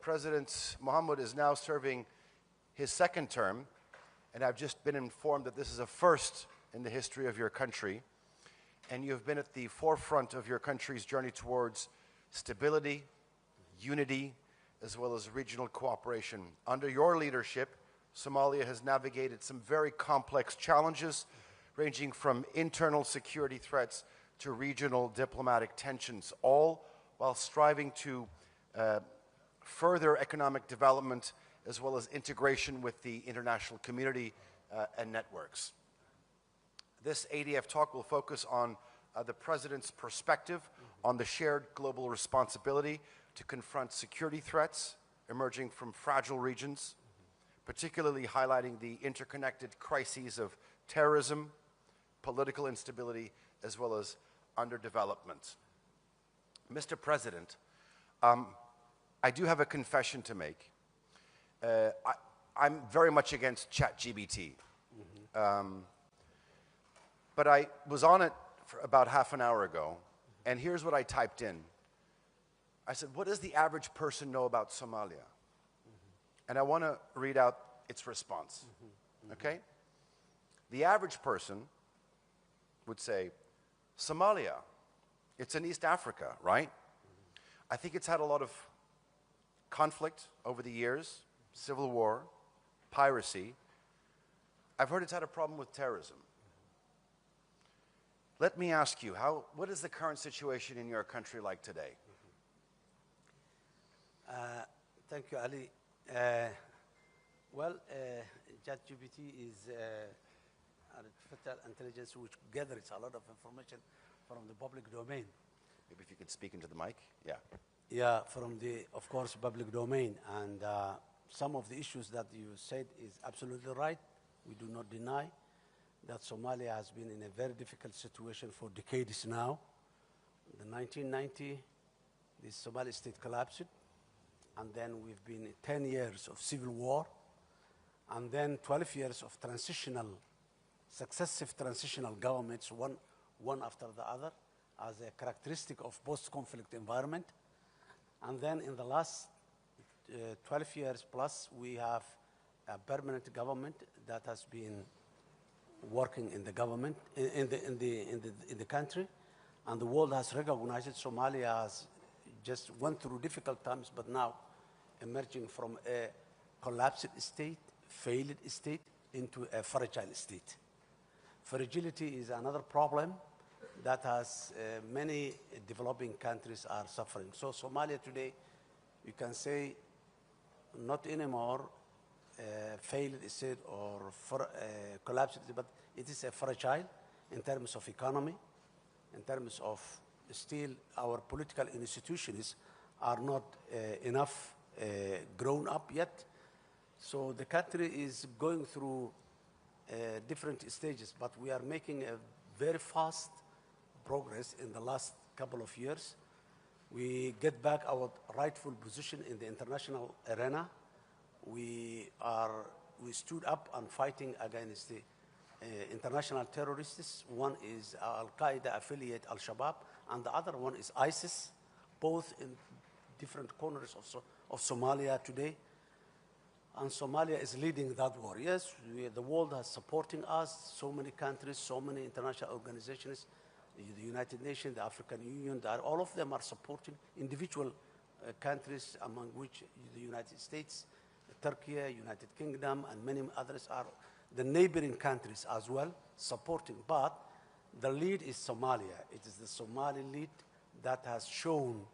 President Mohamud is now serving his second term, and I've just been informed that this is a first in the history of your country, and you have been at the forefront of your country's journey towards stability, unity, as well as regional cooperation. Under your leadership, Somalia has navigated some very complex challenges, ranging from internal security threats to regional diplomatic tensions, all while striving to further economic development as well as integration with the international community and networks. This ADF talk will focus on the President's perspective on the shared global responsibility to confront security threats emerging from fragile regions, particularly highlighting the interconnected crises of terrorism, political instability, as well as underdevelopment. Mr. President, I do have a confession to make. I'm very much against ChatGPT. But I was on it for about half an hour ago, and here's what I typed in. I said, what does the average person know about Somalia? And I want to read out its response, okay? The average person would say, Somalia, it's in East Africa, right? I think it's had a lot of conflict over the years, civil war, piracy. I've heard it's had a problem with terrorism. Let me ask you, what is the current situation in your country like today? Thank you, Ali. ChatGPT is artificial intelligence which gathers a lot of information from the public domain. Maybe if you could speak into the mic, yeah. Yeah, from the, of course, public domain. And some of the issues that you said is absolutely right. We do not deny that Somalia has been in a very difficult situation for decades now. In 1990, the Somali state collapsed, and then we've been 10 years of civil war, and then 12 years of successive transitional governments, one after the other, as a characteristic of post-conflict environment. And then in the last 12 years plus, we have a permanent government that has been working in the government, in the country, and the world has recognized it. Somalia has just went through difficult times, but now emerging from a collapsed state, failed state, into a fragile state. Fragility is another problem that has many developing countries are suffering. So Somalia today, you can say, not anymore failed state or collapsed, but it is a fragile in terms of economy, in terms of still our political institutions are not enough grown up yet. So the country is going through different stages, but we are making a very fast progress in the last couple of years. We get back our rightful position in the international arena. We stood up and fighting against the international terrorists. One is al-Qaeda affiliate al-Shabaab, and the other one is ISIS, both in different corners of Somalia today. And Somalia is leading that war. Yes, the world is supporting us, so many countries, so many international organizations, the United Nations, the African Union, all of them are supporting individual countries, among which the United States, Turkey, United Kingdom, and many others are the neighboring countries as well supporting. But the lead is Somalia. It is the Somali lead that has shown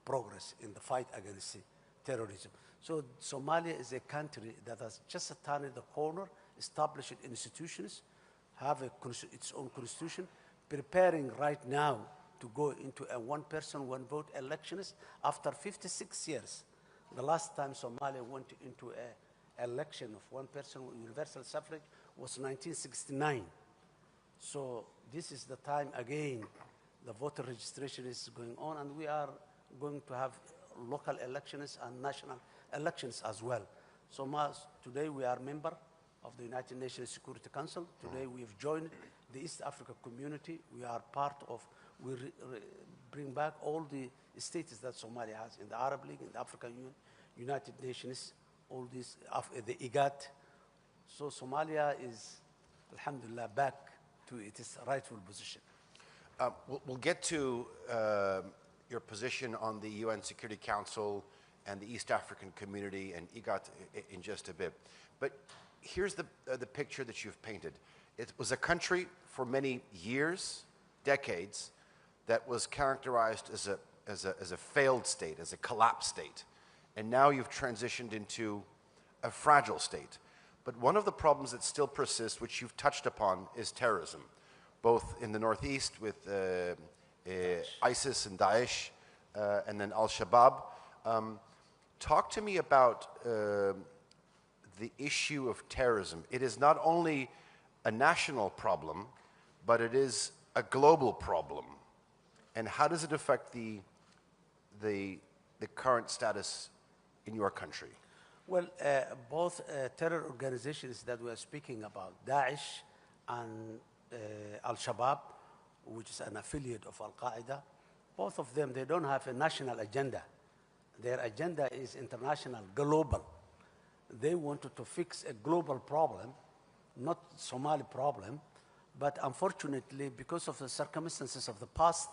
progress in the fight against terrorism. So Somalia is a country that has just turned the corner, established institutions, have its own constitution, preparing right now to go into a one-person, one-vote elections after 56 years. The last time Somalia went into an election of one-person universal suffrage was 1969. So this is the time again the voter registration is going on, and we are going to have local elections and national elections as well. So today we are member of the United Nations Security Council. Today we have joined the East Africa community. We are part of, we bring back all the status that Somalia has in the Arab League, in the African Union, United Nations, all these, the IGAD. So Somalia is, alhamdulillah, back to its rightful position. We'll get to your position on the UN Security Council and the East African Community and IGAD in just a bit. But here's the picture that you've painted. It was a country for many years, decades, that was characterized as a failed state, as a collapsed state. And now you've transitioned into a fragile state. But one of the problems that still persists, which you've touched upon, is terrorism, both in the northeast with ISIS and Daesh, and then al-Shabaab. Talk to me about the issue of terrorism. It is not only a national problem, but it is a global problem. And how does it affect the current status in your country? Well, both terror organizations that we are speaking about, Daesh and al-Shabaab, which is an affiliate of Al-Qaeda, both of them, they don't have a national agenda. Their agenda is international, global. They wanted to fix a global problem, not Somali problem, but unfortunately, because of the circumstances of the past,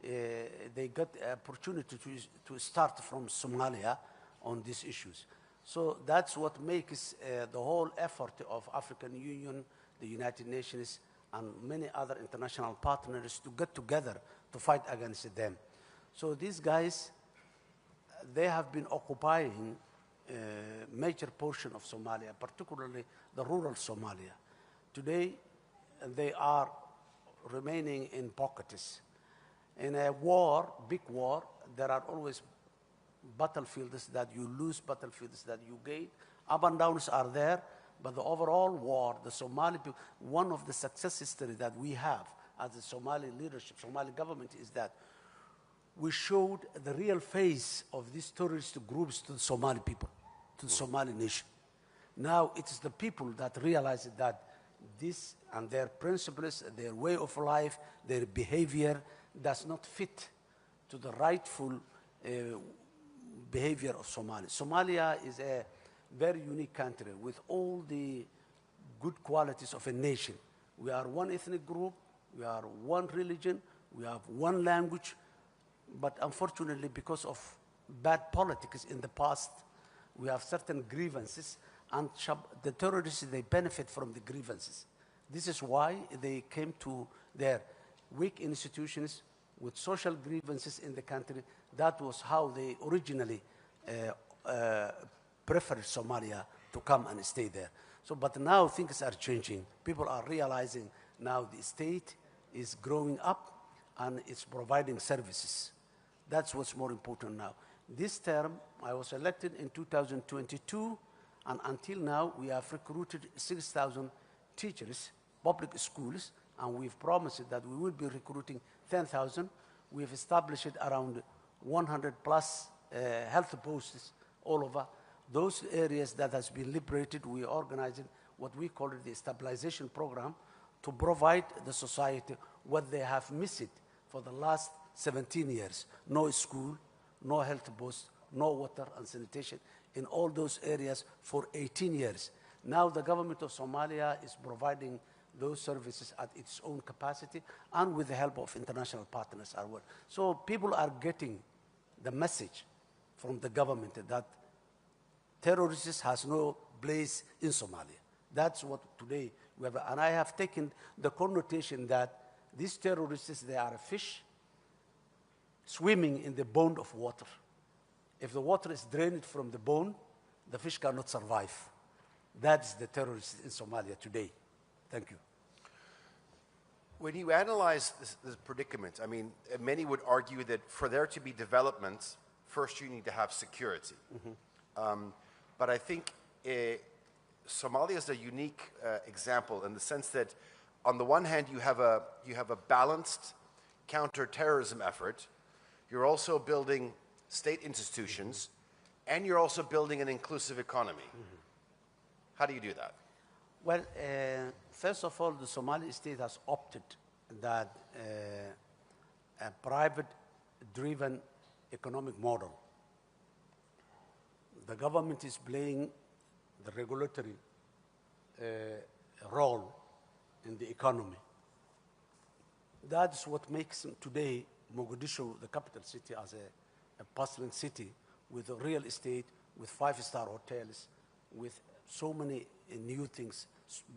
they got the opportunity to start from Somalia on these issues. So that's what makes the whole effort of African Union, the United Nations, and many other international partners to get together to fight against them. So these guys, they have been occupying a major portion of Somalia, particularly the rural Somalia. Today, they are remaining in pockets. In a war, big war, there are always battlefields that you lose, battlefields that you gain. Up and downs are there, but the overall war, the Somali people, one of the success stories that we have as the Somali leadership, Somali government, is that we showed the real face of these terrorist groups to the Somali people, to the Somali nation. Now it is the people that realize that this and their principles, their way of life, their behavior does not fit to the rightful behavior of Somalia. Somalia is a very unique country with all the good qualities of a nation. We are one ethnic group, we are one religion, we have one language, but unfortunately because of bad politics in the past, we have certain grievances, and the terrorists, they benefit from the grievances. This is why they came to their weak institutions with social grievances in the country. That was how they originally preferred Somalia to come and stay there. So, but now things are changing. People are realizing now the state is growing up and it's providing services. That's what's more important now. This term, I was elected in 2022, and until now, we have recruited 6,000 teachers, public schools, and we've promised that we will be recruiting 10,000. We've established around 100 plus health posts all over. Those areas that has been liberated, we are organizing what we call the stabilization program to provide the society what they have missed for the last 17 years. No school, no health post, no water and sanitation in all those areas for 18 years. Now the government of Somalia is providing those services at its own capacity and with the help of international partners as well. So people are getting the message from the government that terrorists has no place in Somalia. That's what today we have. And I have taken the connotation that these terrorists, they are a fish swimming in the bone of water. If the water is drained from the bone, the fish cannot survive. That's the terrorists in Somalia today. Thank you. When you analyze this predicament, I mean, many would argue that for there to be development, first you need to have security. But I think Somalia is a unique example in the sense that on the one hand you have a balanced counterterrorism effort, you're also building state institutions, and you're also building an inclusive economy. How do you do that? Well, first of all, the Somali state has opted that a private-driven economic model. The government is playing the regulatory role in the economy. That's what makes today Mogadishu, the capital city, as a bustling city with real estate, with five-star hotels, with so many new things,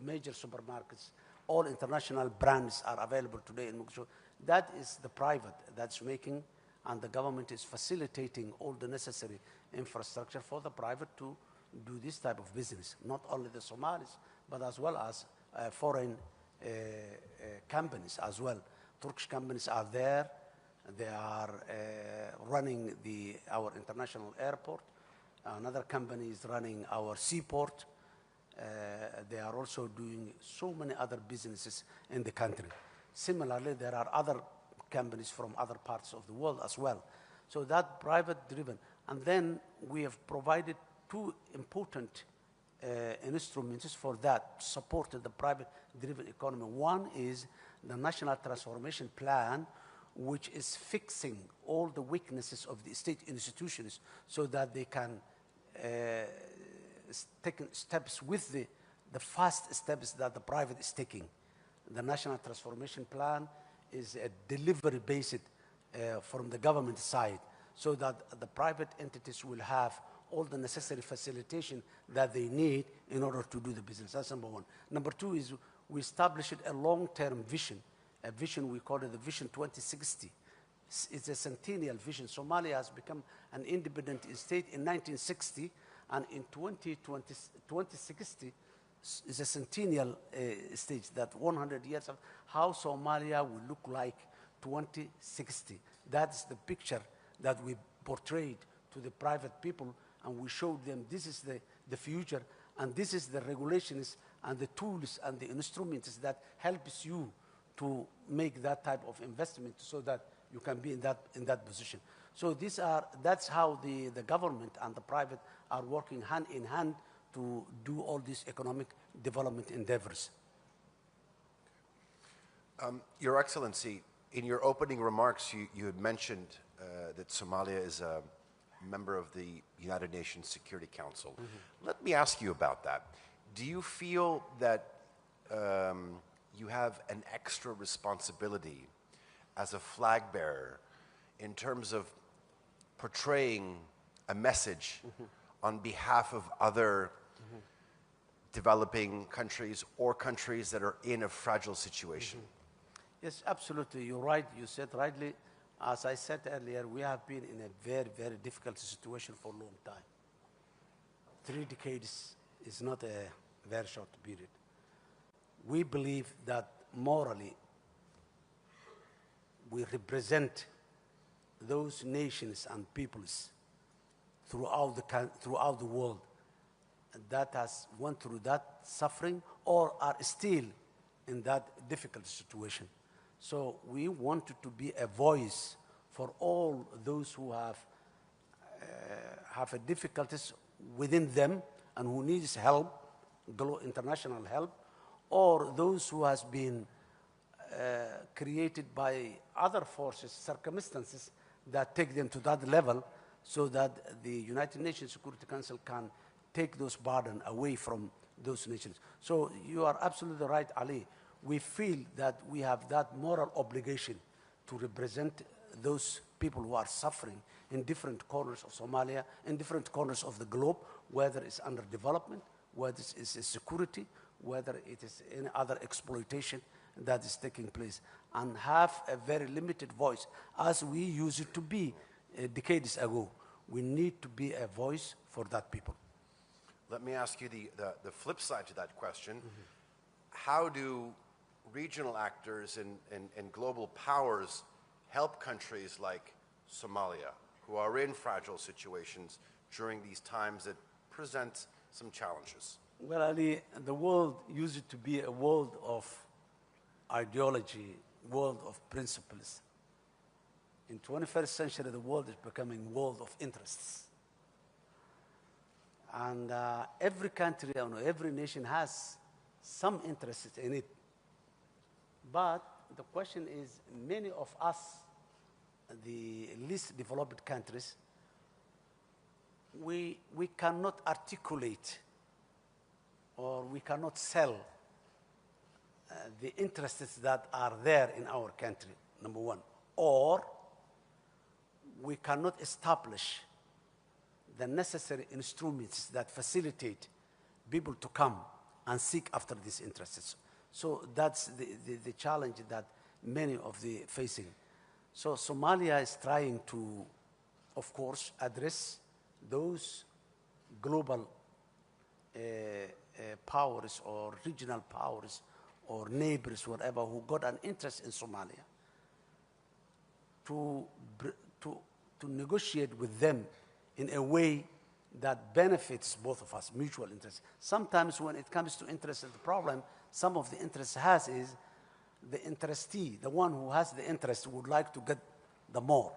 major supermarkets, all international brands are available today in Mogadishu. That is the private that's making, and the government is facilitating all the necessary infrastructure for the private to do this type of business, not only the Somalis, but as well as foreign companies as well. Turkish companies are there. They are running our international airport. Another company is running our seaport. They are also doing so many other businesses in the country. Similarly, there are other companies from other parts of the world as well. So that private-driven. And then we have provided two important instruments for that, supported the private-driven economy. One is the National Transformation Plan, which is fixing all the weaknesses of the state institutions so that they can take steps with the fast steps that the private is taking. The National Transformation Plan is a delivery-based from the government side, so that the private entities will have all the necessary facilitation that they need in order to do the business. That's number one. Number two is we established a long-term vision, a vision we call it the Vision 2060. It's a centennial vision. Somalia has become an independent state in 1960, and in 2060 is a centennial stage, that 100 years of how Somalia will look like 2060. That's the picture that we portrayed to the private people, and we showed them this is the future, and this is the regulations and the tools and the instruments that helps you to make that type of investment so that you can be in that position. So that's how the government and the private are working hand in hand to do all these economic development endeavors. Your Excellency, in your opening remarks, you had mentioned that Somalia is a member of the United Nations Security Council. Mm-hmm. Let me ask you about that. Do you feel that you have an extra responsibility as a flag bearer in terms of portraying a message mm-hmm. on behalf of other mm-hmm. developing countries or countries that are in a fragile situation? Mm-hmm. Yes, absolutely. You're right. You said rightly. As I said earlier, we have been in a very, very difficult situation for a long time. 3 decades is not a very short period. We believe that morally we represent those nations and peoples throughout the world that has went through that suffering or are still in that difficult situation. So we wanted to be a voice for all those who have difficulties within them and who needs help, international help, or those who has been created by other forces, circumstances that take them to that level, so that the United Nations Security Council can take those burdens away from those nations. So you are absolutely right, Ali. We feel that we have that moral obligation to represent those people who are suffering in different corners of Somalia, in different corners of the globe, whether it's under development, whether it's security, whether it is any other exploitation that is taking place, and have a very limited voice, as we used to be decades ago. We need to be a voice for that people. Let me ask you the flip side to that question. Mm-hmm. How do regional actors and global powers help countries like Somalia, who are in fragile situations during these times that present some challenges? Well, Ali, the world used to be a world of ideology, world of principles. In 21st century, the world is becoming a world of interests. And every country and every nation has some interest in it. But the question is, many of us the least developed countries, we cannot articulate or we cannot sell the interests that are there in our country, number one. Or we cannot establish the necessary instruments that facilitate people to come and seek after these interests. So that's the challenge that many of the facing. So Somalia is trying to, of course, address those global powers or regional powers or neighbors, whatever, who got an interest in Somalia, to negotiate with them in a way that benefits both of us, mutual interest. Sometimes when it comes to interest, the problem some of the interest has is the interestee, the one who has the interest, would like to get the more.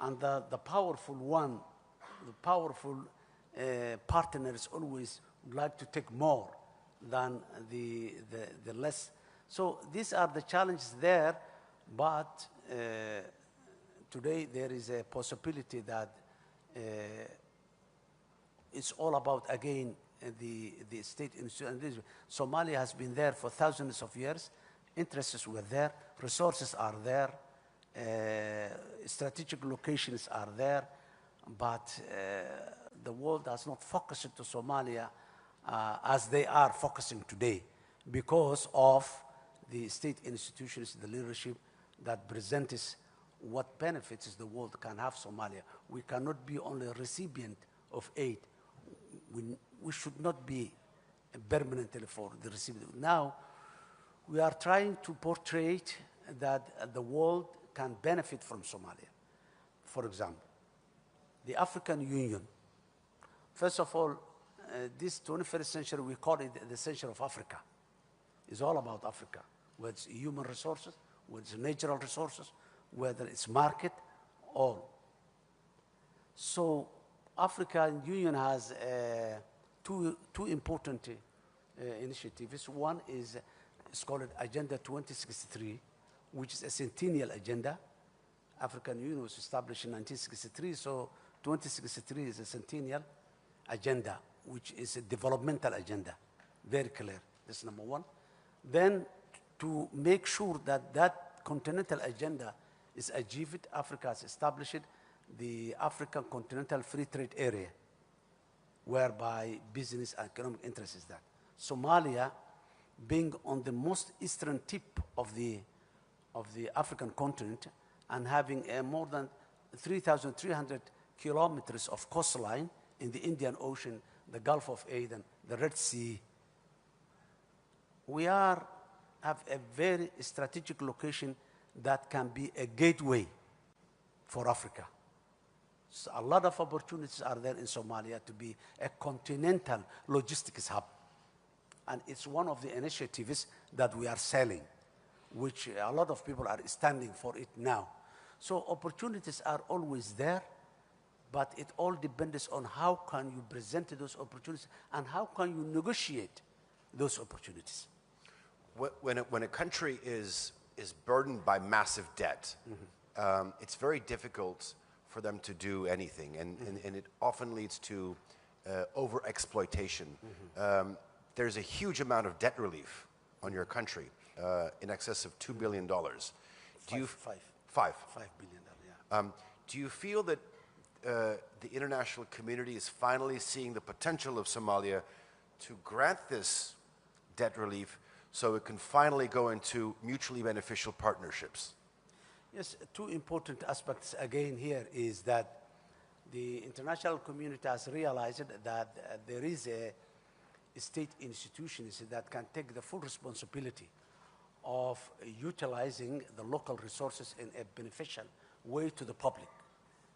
And the powerful one, the powerful partners always would like to take more than the less. So these are the challenges there, but today there is a possibility that it's all about, again, the state institution. Somalia has been there for thousands of years. Interests were there, resources are there, strategic locations are there, but the world has not focused to Somalia as they are focusing today because of the state institutions, the leadership that presents what benefits the world can have Somalia. We cannot be only a recipient of aid. We should not be permanently for the recipient. Now, we are trying to portray that the world can benefit from Somalia. For example, the African Union. First of all, this 21st century, we call it the century of Africa. It's all about Africa, whether it's human resources, whether it's natural resources, whether it's market, all. So African Union has two important initiatives. One is, it's called Agenda 2063, which is a centennial agenda. African Union was established in 1963, so 2063 is a centennial agenda, which is a developmental agenda, very clear. That's number one. Then to make sure that that continental agenda is achieved, Africa has established the African Continental Free Trade Area, whereby business and economic interest is that. Somalia, being on the most eastern tip of the African continent and having more than 3,300 kilometers of coastline in the Indian Ocean, the Gulf of Aden, the Red Sea, we have a very strategic location that can be a gateway for Africa. So a lot of opportunities are there in Somalia to be a continental logistics hub. And it's one of the initiatives that we are selling, which a lot of people are standing for it now. So opportunities are always there, but it all depends on how can you present those opportunities and how can you negotiate those opportunities. When a country is burdened by massive debt, it's very difficult for them to do anything, and it often leads to over-exploitation. There's a huge amount of debt relief on your country, in excess of $2 billion. $5 billion, yeah. Do you feel that the international community is finally seeing the potential of Somalia to grant this debt relief so it can finally go into mutually beneficial partnerships? Yes, two important aspects again here is that the international community has realized that there is a state institutions that can take the full responsibility of utilizing the local resources in a beneficial way to the public.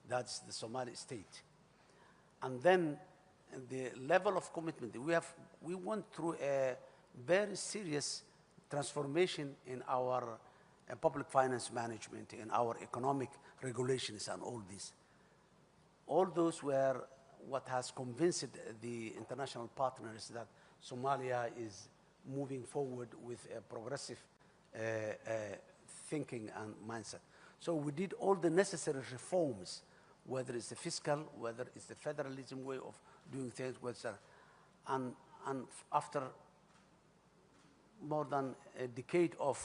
That's the Somali state. And then the level of commitment, we went through a very serious transformation in our public finance management, in our economic regulations and all this. All those were what has convinced the international partners that Somalia is moving forward with a progressive thinking and mindset. So we did all the necessary reforms, whether it's the fiscal, whether it's the federalism way of doing things, and after more than a decade of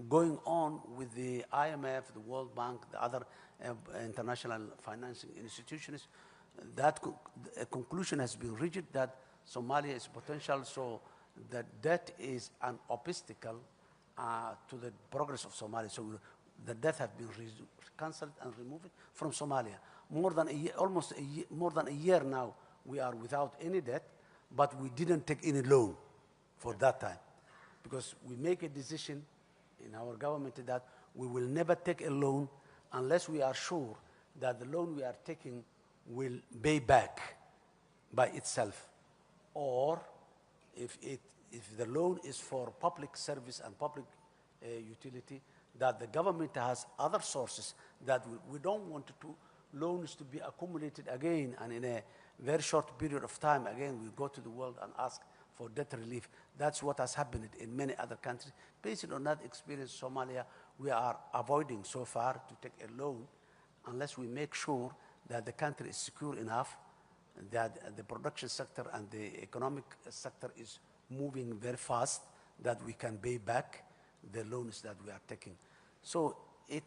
going on with the IMF, the World Bank, the other international financing institutions, that a conclusion has been reached that Somalia is potential, so that debt is an obstacle to the progress of Somalia. So the debt has been cancelled and removed from Somalia. More than a year, almost a year, more than a year now, we are without any debt, but we didn't take any loan for that time, because we make a decision in our government that we will never take a loan unless we are sure that the loan we are taking will pay back by itself, or if the loan is for public service and public utility, that the government has other sources that we don't want loans to be accumulated again, and in a very short period of time, again, we go to the world and ask for debt relief. That's what has happened in many other countries. Based on that experience, Somalia, we are avoiding so far to take a loan unless we make sure that the country is secure enough, that the production sector and the economic sector is moving very fast, that we can pay back the loans that we are taking. So it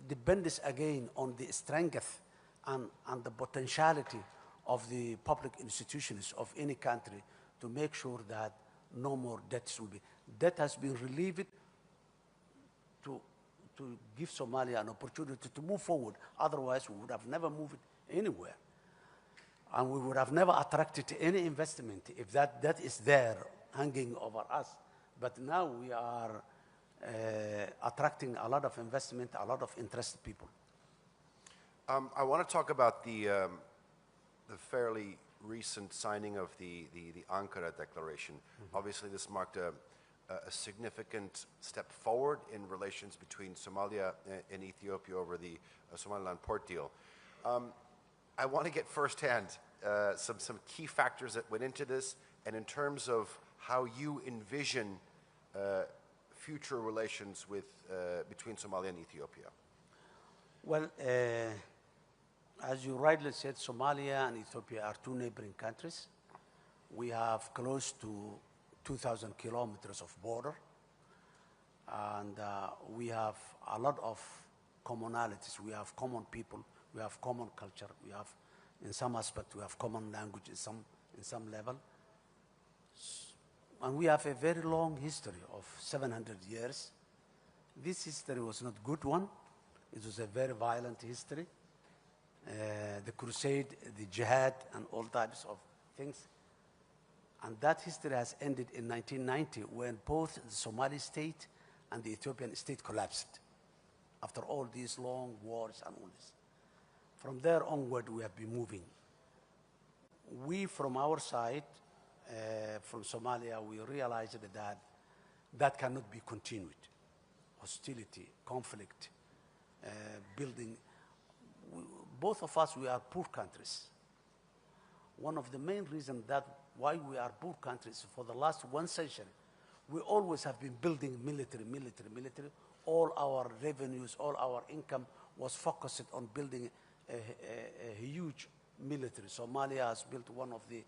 depends again on the strength and the potentiality of the public institutions of any country to make sure that no more debts will be. Debt has been relieved to give Somalia an opportunity to move forward. Otherwise, we would have never moved anywhere. And we would have never attracted any investment if that debt is there hanging over us. But now we are attracting a lot of investment, a lot of interested people. I want to talk about the fairly recent signing of the Ankara Declaration. Mm-hmm. Obviously, this marked a significant step forward in relations between Somalia and Ethiopia over the Somaliland port deal. I want to get firsthand some key factors that went into this, and in terms of how you envision future relations between Somalia and Ethiopia. Well, as you rightly said, Somalia and Ethiopia are two neighboring countries. We have close to 2,000 kilometers of border, and we have a lot of commonalities. We have common people, we have common culture, we have, in some aspect, we have common language in some level. And we have a very long history of 700 years. This history was not a good one. It was a very violent history. The crusade, the jihad, and all types of things. And that history has ended in 1990 when both the Somali state and the Ethiopian state collapsed after all these long wars and all this. From there onward, we have been moving. We, from our side, from Somalia, we realized that that cannot be continued. Hostility, conflict, building. Both of us, we are poor countries. One of the main reasons why we are poor countries for the last 1 century, we always have been building military. All our revenues, all our income was focused on building a huge military. Somalia has built one of the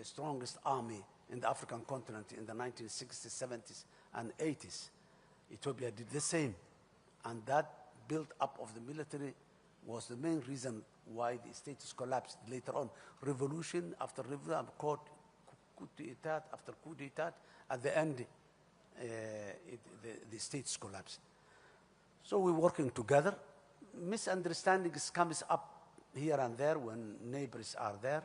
strongest army in the African continent in the 1960s, 70s, and 80s. Ethiopia did the same. And that build-up of the military was the main reason why the states collapsed later on. Revolution after revolution, coup d'etat after coup d'etat, at the end, the states collapsed. So we're working together. Misunderstandings comes up here and there when neighbors are there,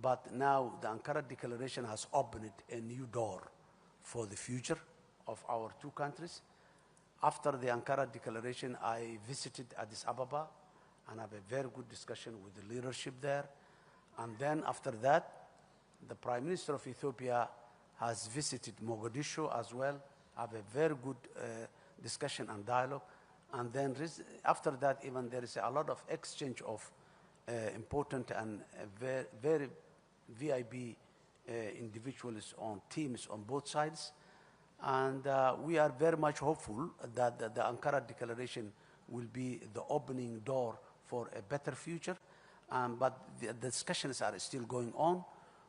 but now the Ankara Declaration has opened a new door for the future of our two countries. After the Ankara Declaration, I visited Addis Ababa and have a very good discussion with the leadership there. And then after that, the Prime Minister of Ethiopia has visited Mogadishu as well, have a very good discussion and dialogue. And then after that, even there is a lot of exchange of important and very VIP individuals on teams on both sides. And we are very much hopeful that the Ankara Declaration will be the opening door for a better future. But the discussions are still going on.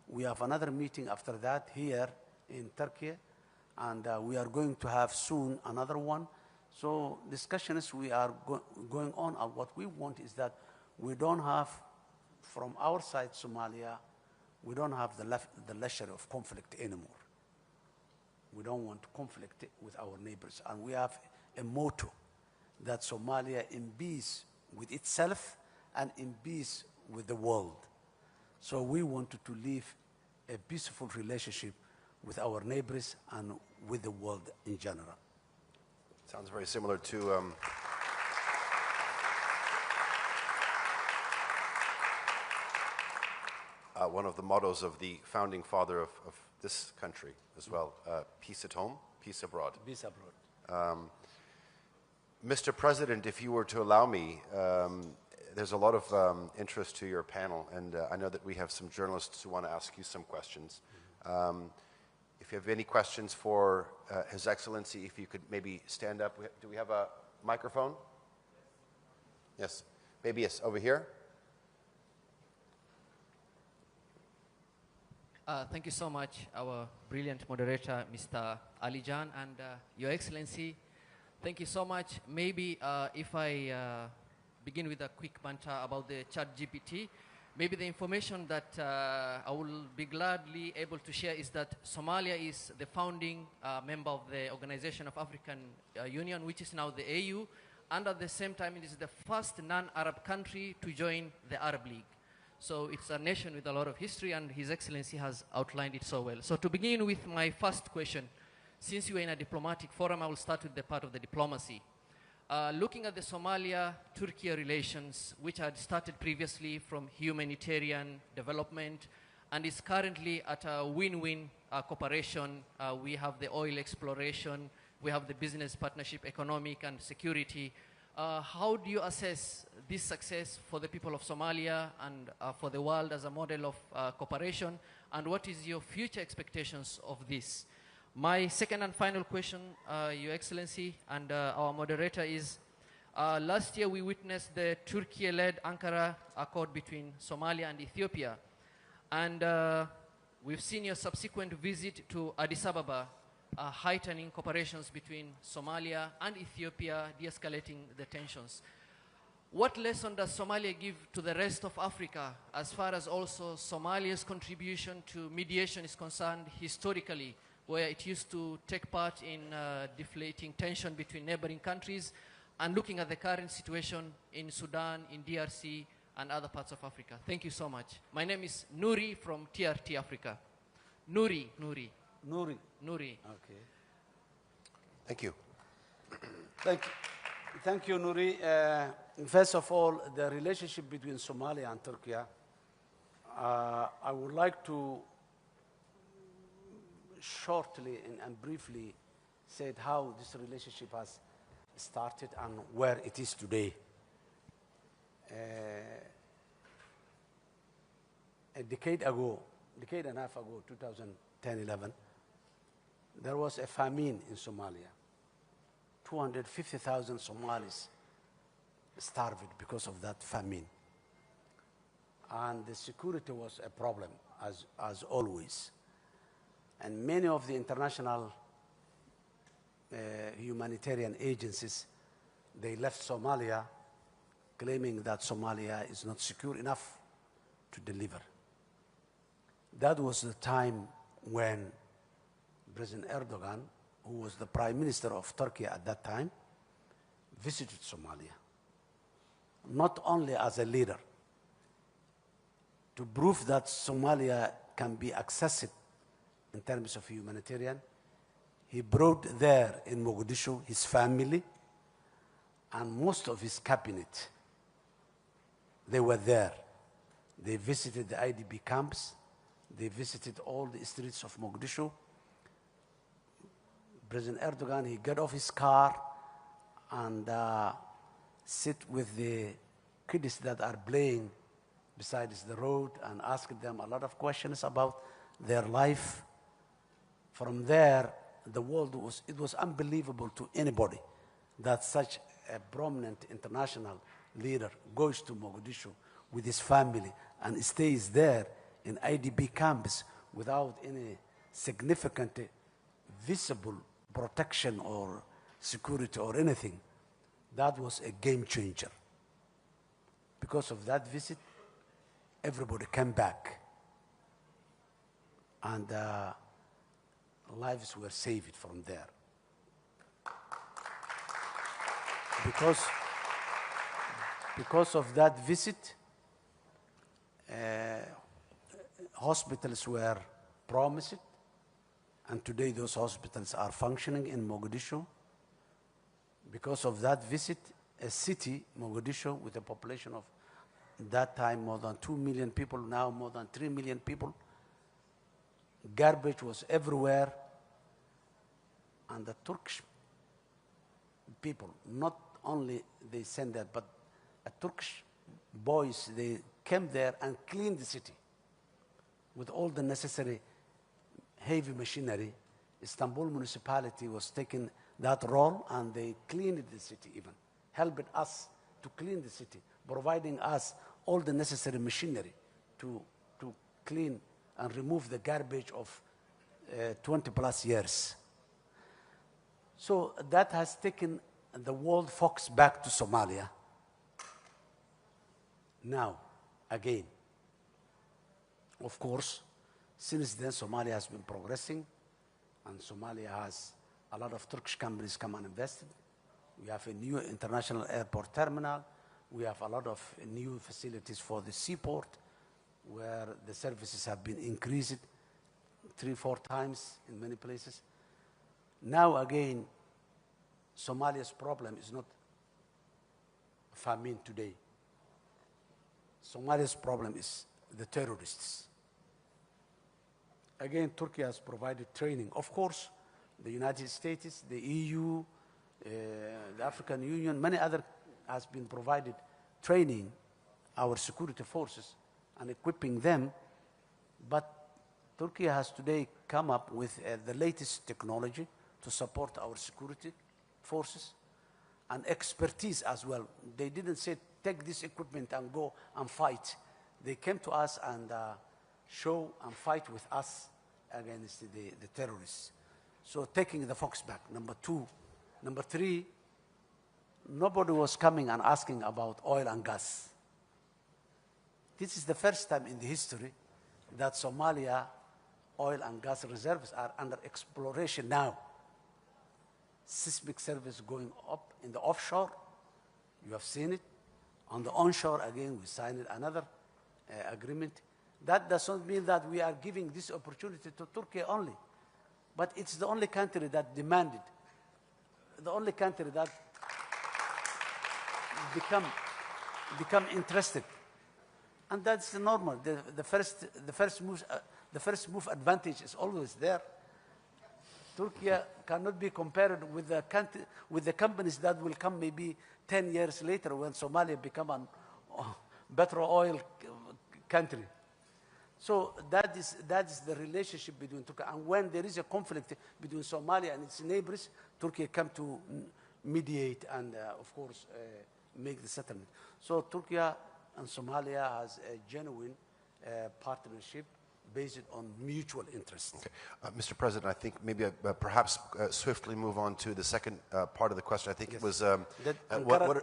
We have another meeting after that here in Turkey, and we are going to have soon another one. So discussions we are going on, and what we want is that we don't have, from our side, Somalia, we don't have the leisure of conflict anymore. We don't want to conflict with our neighbors. And we have a motto that Somalia in peace with itself and in peace with the world. So we wanted to live a peaceful relationship with our neighbors and with the world in general. Sounds very similar to one of the mottos of the founding father of this country as well, peace at home, peace abroad. Peace abroad. Mr. President, if you were to allow me, there's a lot of interest to your panel, and I know that we have some journalists who want to ask you some questions. If you have any questions for His Excellency, if you could maybe stand up. Do we have a microphone? Yes. Maybe yes, over here. Thank you so much, our brilliant moderator, Mr. Ali Jan, and Your Excellency. Thank you so much. Maybe if I begin with a quick banter about the ChatGPT, maybe the information that I will be gladly able to share is that Somalia is the founding member of the Organization of African Union, which is now the AU, and at the same time it is the first non-Arab country to join the Arab League. So it's a nation with a lot of history, and His Excellency has outlined it so well. So to begin with my first question, since you are in a diplomatic forum, I will start with the part of the diplomacy. Looking at the Somalia-Turkey relations, which had started previously from humanitarian development and is currently at a win-win cooperation. We have the oil exploration, we have the business partnership, economic and security. How do you assess this success for the people of Somalia and for the world as a model of cooperation? And what is your future expectations of this? My second and final question, Your Excellency, and our moderator is, last year we witnessed the Turkey-led Ankara Accord between Somalia and Ethiopia. And we've seen your subsequent visit to Addis Ababa, heightening cooperations between Somalia and Ethiopia, de-escalating the tensions. What lesson does Somalia give to the rest of Africa as far as also Somalia's contribution to mediation is concerned historically, where it used to take part in deflating tension between neighboring countries, and looking at the current situation in Sudan, in DRC, and other parts of Africa? Thank you so much. My name is Nuri from TRT Africa. Nuri. Okay. Thank you. Thank you, Nuri. First of all, the relationship between Somalia and Turkey, I would like to shortly and briefly say how this relationship has started and where it is today. A decade and a half ago, 2010-11, there was a famine in Somalia. 250,000 Somalis starved because of that famine. And the security was a problem, as always. And many of the international humanitarian agencies, they left Somalia claiming that Somalia is not secure enough to deliver. That was the time when President Erdogan, who was the Prime Minister of Turkey at that time, visited Somalia, not only as a leader, to prove that Somalia can be accessed in terms of humanitarian. He brought there in Mogadishu his family and most of his cabinet. They were there. They visited the IDP camps. They visited all the streets of Mogadishu. President Erdogan, he got off his car and sit with the kids that are playing beside the road and asked them a lot of questions about their life. From there, the world it was unbelievable to anybody that such a prominent international leader goes to Mogadishu with his family and stays there in IDP camps without any significant visible protection or security or anything, that was a game changer. Because of that visit, everybody came back, and lives were saved from there. Because of that visit, hospitals were promised, and today those hospitals are functioning in Mogadishu. Because of that visit, a city, Mogadishu, with a population of that time more than 2 million people, now more than 3 million people, garbage was everywhere, and the Turkish people, not only they sent that, but Turkish boys, they came there and cleaned the city with all the necessary heavy machinery. Istanbul municipality was taking that role, and they cleaned the city even, helping us to clean the city, providing us all the necessary machinery to clean and remove the garbage of 20 plus years. So that has taken the world focus back to Somalia. Now, again, of course, since then Somalia has been progressing, and Somalia has a lot of Turkish companies come and invested. We have a new international airport terminal. We have a lot of new facilities for the seaport, where the services have been increased 3-4 times in many places. Now again, Somalia's problem is not famine today. Somalia's problem is the terrorists. Again, Turkey has provided training. Of course, the United States, the EU, the African Union, many other has been provided training our security forces and equipping them. But Turkey has today come up with the latest technology to support our security forces and expertise as well. They didn't say, take this equipment and go and fight. They came to us and show and fight with us against the terrorists. So taking the focus back, number 2. Number 3, nobody was coming and asking about oil and gas. This is the first time in the history that Somalia oil and gas reserves are under exploration now. Seismic service going up in the offshore, you have seen it. On the onshore, again, we signed another agreement. That does not mean that we are giving this opportunity to Turkey only, but it's the only country that demanded, the only country that become interested, and that's normal. The first move advantage is always there. Turkey cannot be compared with the companies that will come maybe 10 years later when Somalia become a better oil country. So that is the relationship between Turkey. And when there is a conflict between Somalia and its neighbors, Turkey come to mediate and, of course, make the settlement. So Turkey and Somalia has a genuine partnership based on mutual interest. Okay. Mr. President, I think maybe perhaps swiftly move on to the second part of the question. I think yes. It was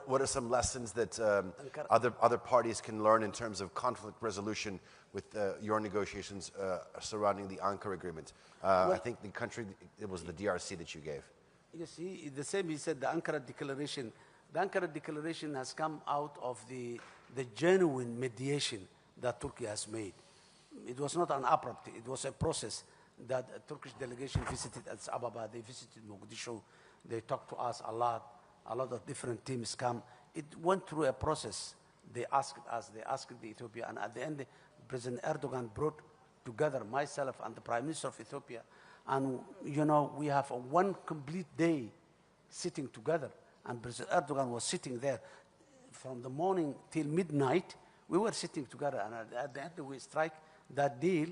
what are some lessons that other parties can learn in terms of conflict resolution with your negotiations surrounding the Ankara agreement? Well, I think the country, it was the DRC that you gave. Yes, the same he said, the Ankara Declaration. The Ankara Declaration has come out of the genuine mediation that Turkey has made. It was not an abrupt, it was a process that a Turkish delegation visited Addis Ababa, they visited Mogadishu, they talked to us a lot of different teams come. It went through a process. They asked us, they asked the Ethiopia, and at the end, President Erdogan brought together myself and the Prime Minister of Ethiopia, and you know, we have a one complete day sitting together, and President Erdogan was sitting there from the morning till midnight. We were sitting together, and at the end we strike that deal.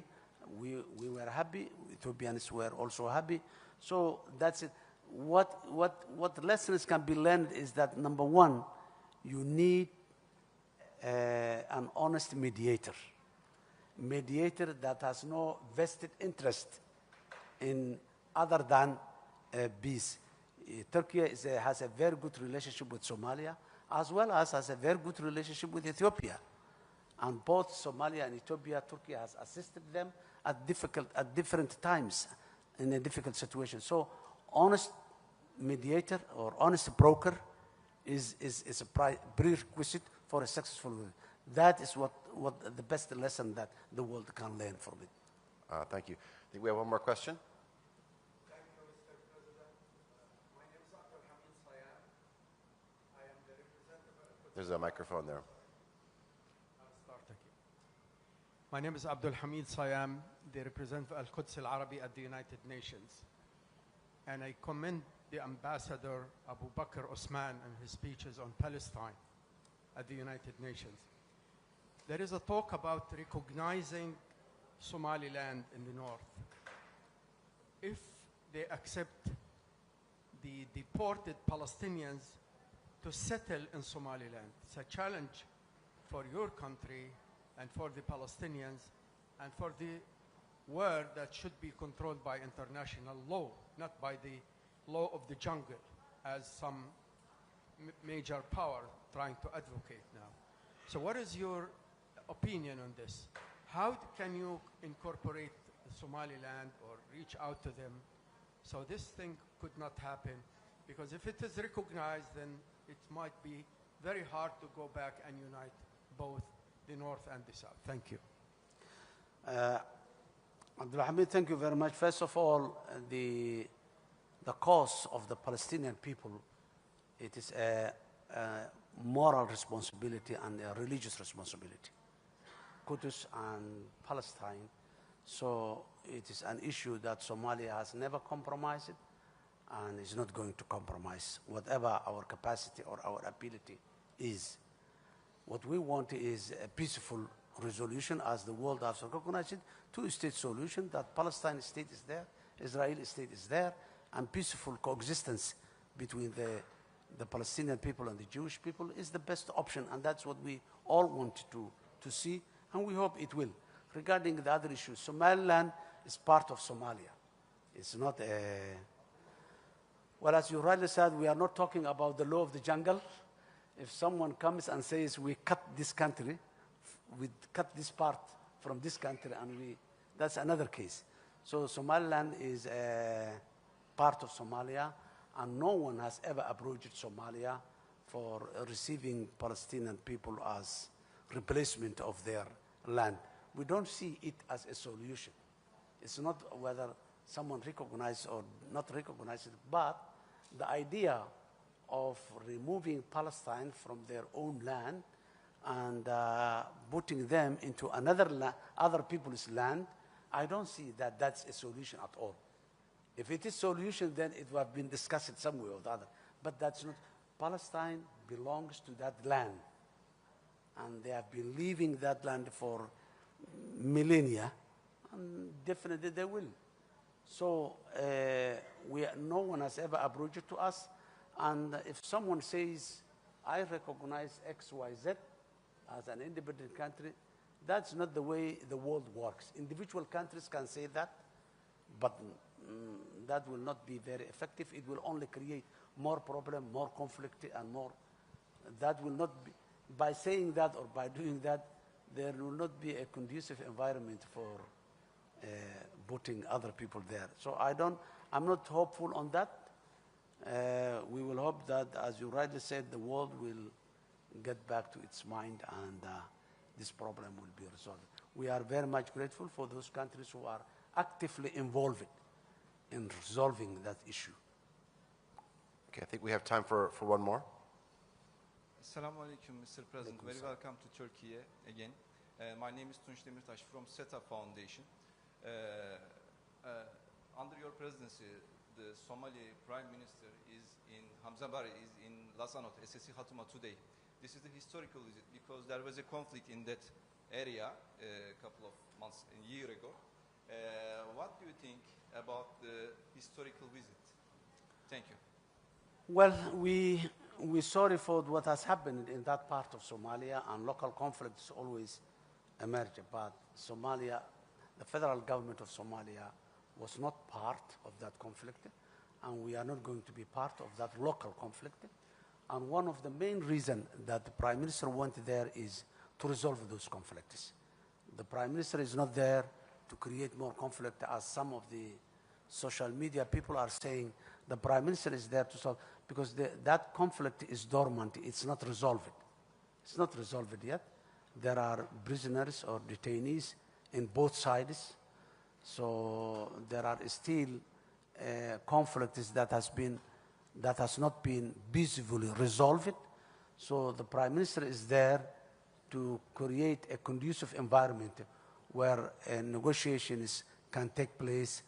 We were happy. Ethiopians were also happy. So that's it. what lessons can be learned is that, number one, you need an honest mediator that has no vested interest in other than peace. Turkey has a very good relationship with Somalia, as well as has a very good relationship with Ethiopia. And both Somalia and Ethiopia, Turkey has assisted them at different times in a difficult situation. So honest mediator or honest broker is a prerequisite for a successful war. That is what the best lesson that the world can learn from it. Thank you. I think we have one more question. Thank you, Mr. President. My name is Abdul Hamid Sayam. I am the representative. There's a microphone there. My name is Abdul Hamid Sayam, the representative of Al-Quds Al-Arabi at the United Nations. And I commend the Ambassador Abu Bakr Osman and his speeches on Palestine at the United Nations. There is a talk about recognizing Somaliland in the north. If they accept the deported Palestinians to settle in Somaliland, it's a challenge for your country and for the Palestinians and for the world that should be controlled by international law, not by the law of the jungle, as some major power trying to advocate now. So what is your opinion on this? How can you incorporate Somaliland or reach out to them so this thing could not happen? Because if it is recognized, then it might be very hard to go back and unite both the north and the south. Thank you. Abdul Hamid, thank you very much. First of all, the cause of the Palestinian people, it is a moral responsibility and a religious responsibility. Qudus and Palestine. So it is an issue that Somalia has never compromised and is not going to compromise, whatever our capacity or our ability is. What we want is a peaceful resolution, as the world has recognized it, two-state solution, that Palestine state is there, Israeli state is there, and peaceful coexistence between the Palestinian people and the Jewish people is the best option, and that's what we all want to see, and we hope it will. Regarding the other issues, Somaliland is part of Somalia. It's not a... Well, as you rightly said, we are not talking about the law of the jungle. If someone comes and says, we cut this country, we cut this part from this country, and that's another case. So Somaliland is a part of Somalia, and no one has ever approached Somalia for receiving Palestinian people as replacement of their land. We don't see it as a solution. It's not whether someone recognizes or not recognizes it, but the idea of removing Palestine from their own land and putting them into other people's land, I don't see that that's a solution at all. If it is a solution, then it would have been discussed some way or the other. But that's not. Palestine belongs to that land. And they have been leaving that land for millennia, and definitely they will. So no one has ever approached to us. And if someone says, I recognize X, Y, Z as an independent country, that's not the way the world works. Individual countries can say that, but that will not be very effective. It will only create more problem, more conflict, and more. That will not be, by saying that or by doing that, there will not be a conducive environment for putting other people there. So I'm not hopeful on that. We will hope that, as you rightly said, the world will get back to its mind and this problem will be resolved. We are very much grateful for those countries who are actively involved in resolving that issue. Okay, I think we have time for one more. Assalamu alaikum, Mr. President. Very welcome to Turkey again. My name is Tunç Demirtaş from SETA Foundation. Under your presidency, the Somali Prime Minister Hamza Barre is in Lasanot, SSC Hatuma today. This is a historical visit because there was a conflict in that area a couple of months, a year ago. What do you think about the historical visit? Thank you. Well, we're sorry for what has happened in that part of Somalia, and local conflicts always emerge. But Somalia, the federal government of Somalia was not part of that conflict, and we are not going to be part of that local conflict. And one of the main reasons that the Prime Minister went there is to resolve those conflicts. The Prime Minister is not there to create more conflict, as some of the social media people are saying. The Prime Minister is there to solve, because that conflict is dormant. It's not resolved. It's not resolved yet. There are prisoners or detainees in both sides. So there are still conflicts that has not been peacefully resolved. So the Prime Minister is there to create a conducive environment where negotiations can take place,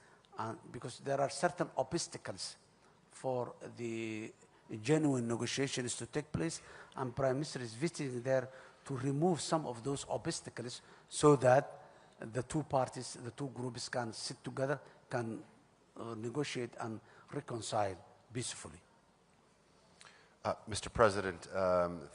because there are certain obstacles for the genuine negotiations to take place, and Prime Minister is visiting there to remove some of those obstacles so that the two parties, the two groups can sit together, can negotiate and reconcile peacefully. Mr. President,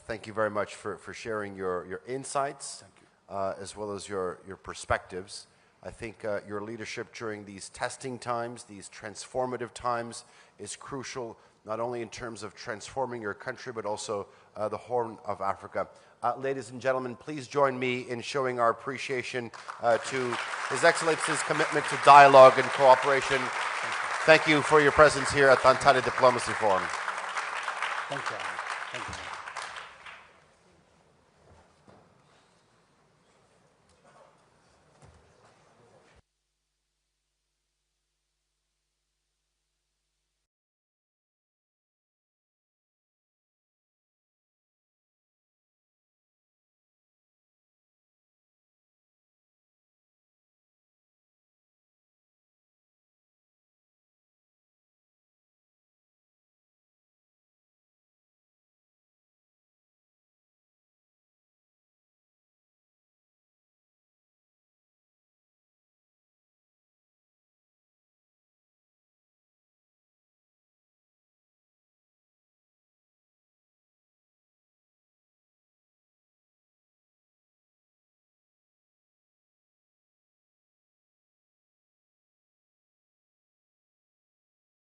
thank you very much for sharing your insights as well as your perspectives. I think your leadership during these testing times, these transformative times, is crucial, not only in terms of transforming your country, but also the Horn of Africa. Ladies and gentlemen, please join me in showing our appreciation to His Excellency's commitment to dialogue and cooperation. Thank you for your presence here at the Antalya Diplomacy Forum. Thank you.